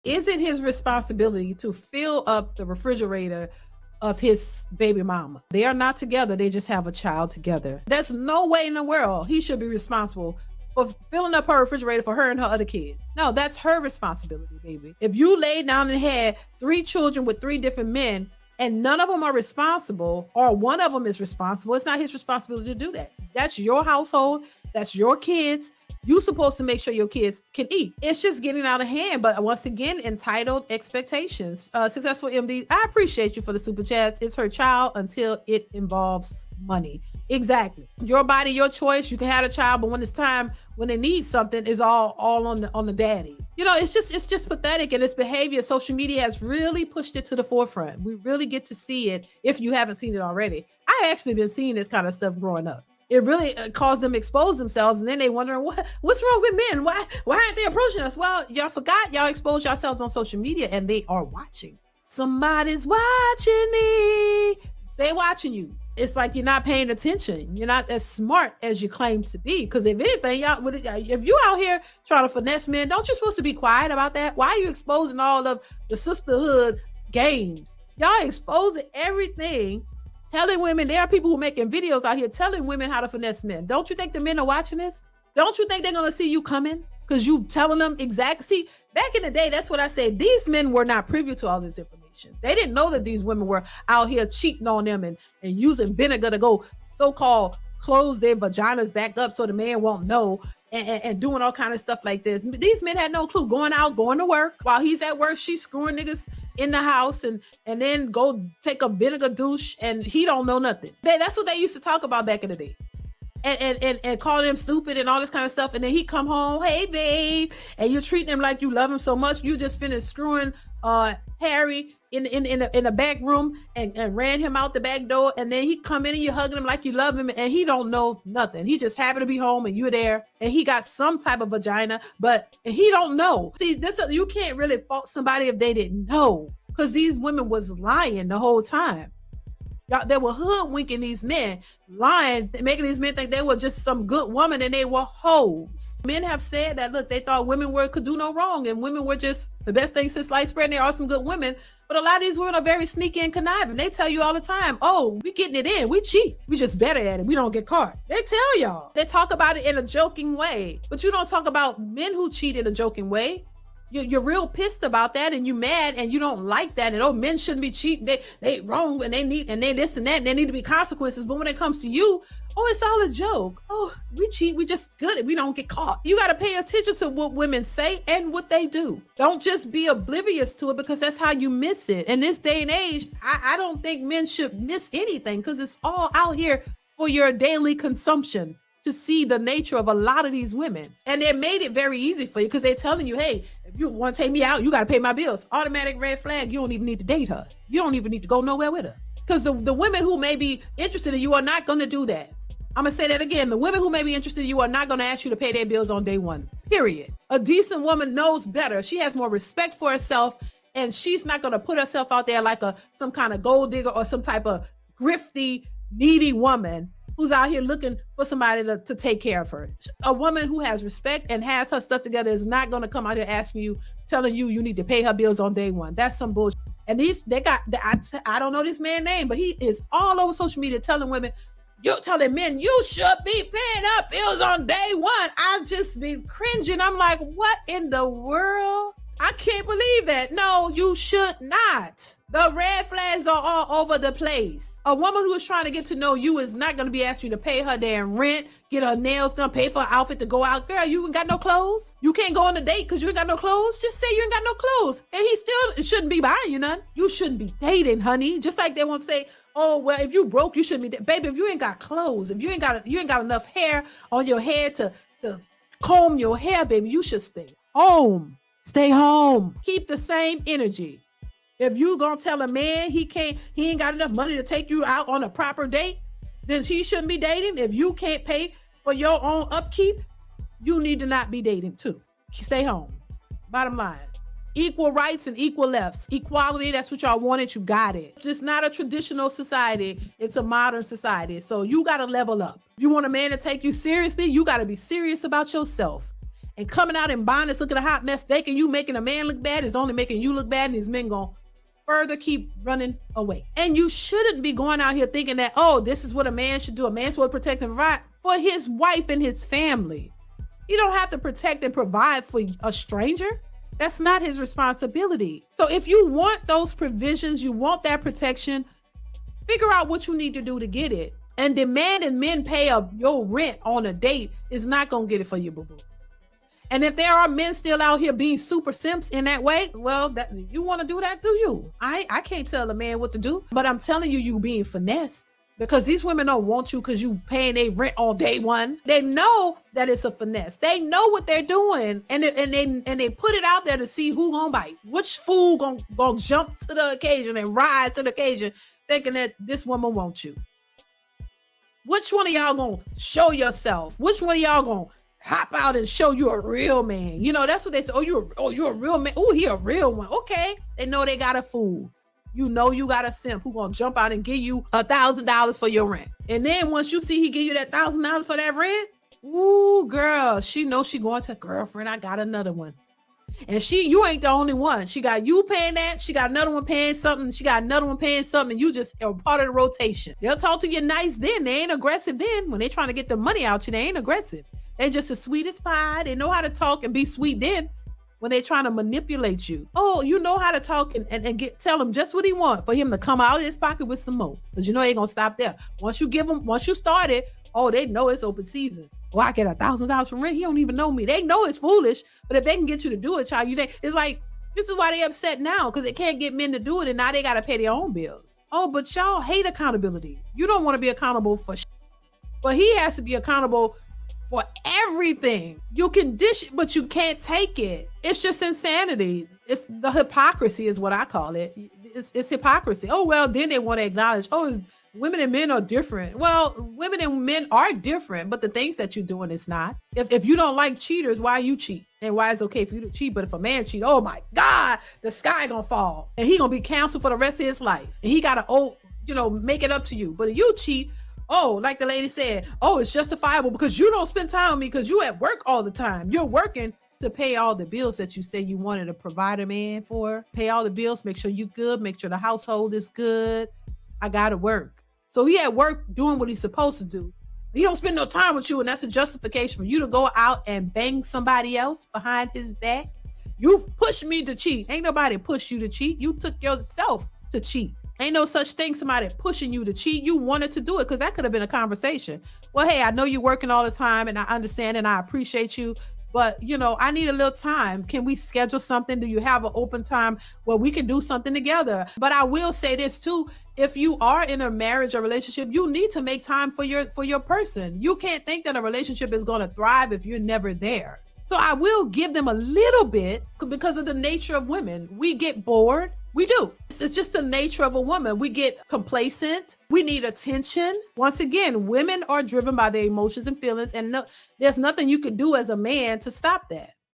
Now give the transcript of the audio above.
Is it his responsibility to fill up the refrigerator of his baby mama? They are not together. They just have a child together. There's no way in the world he should be responsible for filling up her refrigerator for her and her other kids. No, that's her responsibility, baby. If you laid down and had 3 children with 3 different men and none of them are responsible, or one of them is responsible, it's not his responsibility to do that. That's your household. That's your kids. You're supposed to make sure your kids can eat. It's just getting out of hand. But once again, entitled expectations. Successful MD, I appreciate you for the super chats. It's her child until it involves money. Exactly. Your body, your choice. You can have a child, but when it's time, when they need something, is all on the daddies. You know, it's just pathetic, and its behavior. Social media has really pushed it to the forefront. We really get to see it if you haven't seen it already. I actually been seeing this kind of stuff growing up. It really caused them to expose themselves, and then they wondering what's wrong with men? Why aren't they approaching us? Well, y'all forgot y'all expose yourselves on social media, and they are watching. Somebody's watching me. They watching you. It's like you're not paying attention. You're not as smart as you claim to be. Because if anything, if you out here trying to finesse men, don't you supposed to be quiet about that? Why are you exposing all of the sisterhood games? Y'all exposing everything. Telling women, there are people who are making videos out here telling women how to finesse men. Don't you think the men are watching this? Don't you think they're going to see you coming? Because you telling them exactly. See, back in the day, that's what I said. These men were not privy to all this information. They didn't know that these women were out here cheating on them and using vinegar to go so-called close their vaginas back up so the man won't know, and doing all kind of stuff like this. These men had no clue. Going to work. While he's at work, she's screwing niggas in the house and then go take a vinegar douche, and he don't know nothing. That's what they used to talk about back in the day. And call them stupid and all this kind of stuff. And then he come home, hey babe, and you're treating him like you love him so much. You just finished screwing Harry in the back room and ran him out the back door. And then he come in and you hugging him like you love him, and he don't know nothing. He just happened to be home and you're there, and he got some type of vagina, but he don't know. See, you can't really fault somebody if they didn't know, because these women was lying the whole time. They were hoodwinking these men, lying, making these men think they were just some good woman, and they were hoes. Men have said that, look, they thought women could do no wrong, and women were just the best thing since sliced bread, and there are some good women. But a lot of these women are very sneaky and conniving. They tell you all the time, oh, we getting it in. We cheat. We just better at it. We don't get caught. They tell y'all. They talk about it in a joking way. But you don't talk about men who cheat in a joking way. You're real pissed about that, and you mad, and you don't like that, and men shouldn't be cheating. They wrong, and they this and that, and there need to be consequences. But when it comes to you, oh, it's all a joke. Oh, we cheat, we just good, and we don't get caught. You got to pay attention to what women say and what they do. Don't just be oblivious to it, because that's how you miss it. In this day and age, I don't think men should miss anything, because it's all out here for your daily consumption, to see the nature of a lot of these women. And they made it very easy for you, because they're telling you, hey, if you want to take me out, you got to pay my bills. Automatic red flag. You don't even need to date her. You don't even need to go nowhere with her, because the women who may be interested in you are not going to do that. I'm going to say that again. The women who may be interested in you are not going to ask you to pay their bills on day one, period. A decent woman knows better. She has more respect for herself, and she's not going to put herself out there like some kind of gold digger or some type of grifty, needy woman who's out here looking for somebody to take care of her. A woman who has respect and has her stuff together is not going to come out here asking you, telling you need to pay her bills on day one. That's some bullshit. And I don't know this man's name, but he is all over social media telling women, you're telling men you should be paying up bills on day one. I just be cringing. I'm like, what in the world? I can't believe that. No, you should not. The red flags are all over the place. A woman who is trying to get to know you is not going to be asking you to pay her damn rent, get her nails done, pay for her outfit to go out. Girl, you ain't got no clothes. You can't go on a date because you ain't got no clothes. Just say you ain't got no clothes. And he still shouldn't be buying you none. You shouldn't be dating, honey. Just like they won't say, oh, well, if you broke, you shouldn't be baby, if you ain't got clothes, if you ain't got enough hair on your head to comb your hair, baby, you should stay home. Stay home. Keep the same energy. If you gonna tell a man he ain't got enough money to take you out on a proper date, then he shouldn't be dating. If you can't pay for your own upkeep, you need to not be dating too. Stay home. Bottom line. Equal rights and equal lefts. Equality, that's what y'all wanted, you got it. It's not a traditional society, it's a modern society. So you gotta level up. If you want a man to take you seriously, you gotta be serious about yourself. and coming out in bondage, looking a hot mess, thinking you making a man look bad is only making you look bad, and these men gonna further keep running away. And you shouldn't be going out here thinking that, oh, this is what a man should do. A man's supposed to protect and provide for his wife and his family. You don't have to protect and provide for a stranger. That's not his responsibility. So if you want those provisions, you want that protection, figure out what you need to do to get it. And demanding men pay your rent on a date is not going to get it for you, boo-boo. And if there are men still out here being super simps in that way, well, that you want to do that, do you? I can't tell a man what to do, but I'm telling you, you being finessed. Because these women don't want you because you paying their rent on day one. They know that it's a finesse. They know what they're doing, and they put it out there to see who gonna bite. Which fool gonna jump to the occasion and rise to the occasion, thinking that this woman wants you. Which one of y'all gonna show yourself? Which one of y'all gonna hop out and show you a real man? You know, that's what they say. You're a real man. Oh, he a real one. Okay, they know they got a fool. You know you got a simp who gonna jump out and give you $1,000 for your rent. And then once you see he give you that $1,000 for that rent, ooh, girl, she knows she going to, girlfriend, I got another one. And you ain't the only one. She got you paying that. She got another one paying something. She got another one paying something. And you just are part of the rotation. They'll talk to you nice then. They ain't aggressive then. When they trying to get the money out you, they ain't aggressive. They just as sweet as pie. They know how to talk and be sweet then. When they trying to manipulate you. Oh, you know how to talk and tell him just what he want for him to come out of his pocket with some more. Because you know they ain't gonna stop there. Once you start it, oh, they know it's open season. Well, I get $1,000 from rent. He don't even know me. They know it's foolish, but if they can get you to do it, child, it's like, this is why they upset now, because they can't get men to do it, and now they gotta pay their own bills. Oh, but y'all hate accountability. You don't want to be accountable for but he has to be accountable for everything. You can dish it, but you can't take it. It's just insanity. It's the hypocrisy is what I call it. It's hypocrisy. Oh, well, then they want to acknowledge, women and men are different. Well, women and men are different, but the things that you're doing is not. If you don't like cheaters, why you cheat? And why it's okay for you to cheat? But if a man cheat, oh my God, the sky gonna fall. And he gonna be canceled for the rest of his life. And he gotta, make it up to you. But if you cheat, oh, like the lady said, oh, it's justifiable because you don't spend time with me because you at work all the time. You're working to pay all the bills that you say you wanted to provide a man for. Pay all the bills, make sure you good, make sure the household is good. I gotta work. So he at work doing what he's supposed to do. He don't spend no time with you, and that's a justification for you to go out and bang somebody else behind his back. You pushed me to cheat. Ain't nobody pushed you to cheat. You took yourself to cheat. Ain't no such thing, somebody pushing you to cheat. You wanted to do it because that could have been a conversation. Well, hey, I know you're working all the time and I understand and I appreciate you, but I need a little time. Can we schedule something? Do you have an open time where we can do something together? But I will say this too. If you are in a marriage or relationship, you need to make time for your person. You can't think that a relationship is going to thrive if you're never there. So I will give them a little bit because of the nature of women. We get bored. We do. It's just the nature of a woman. We get complacent. We need attention. Once again, women are driven by their emotions and feelings, and there's nothing you can do as a man to stop that.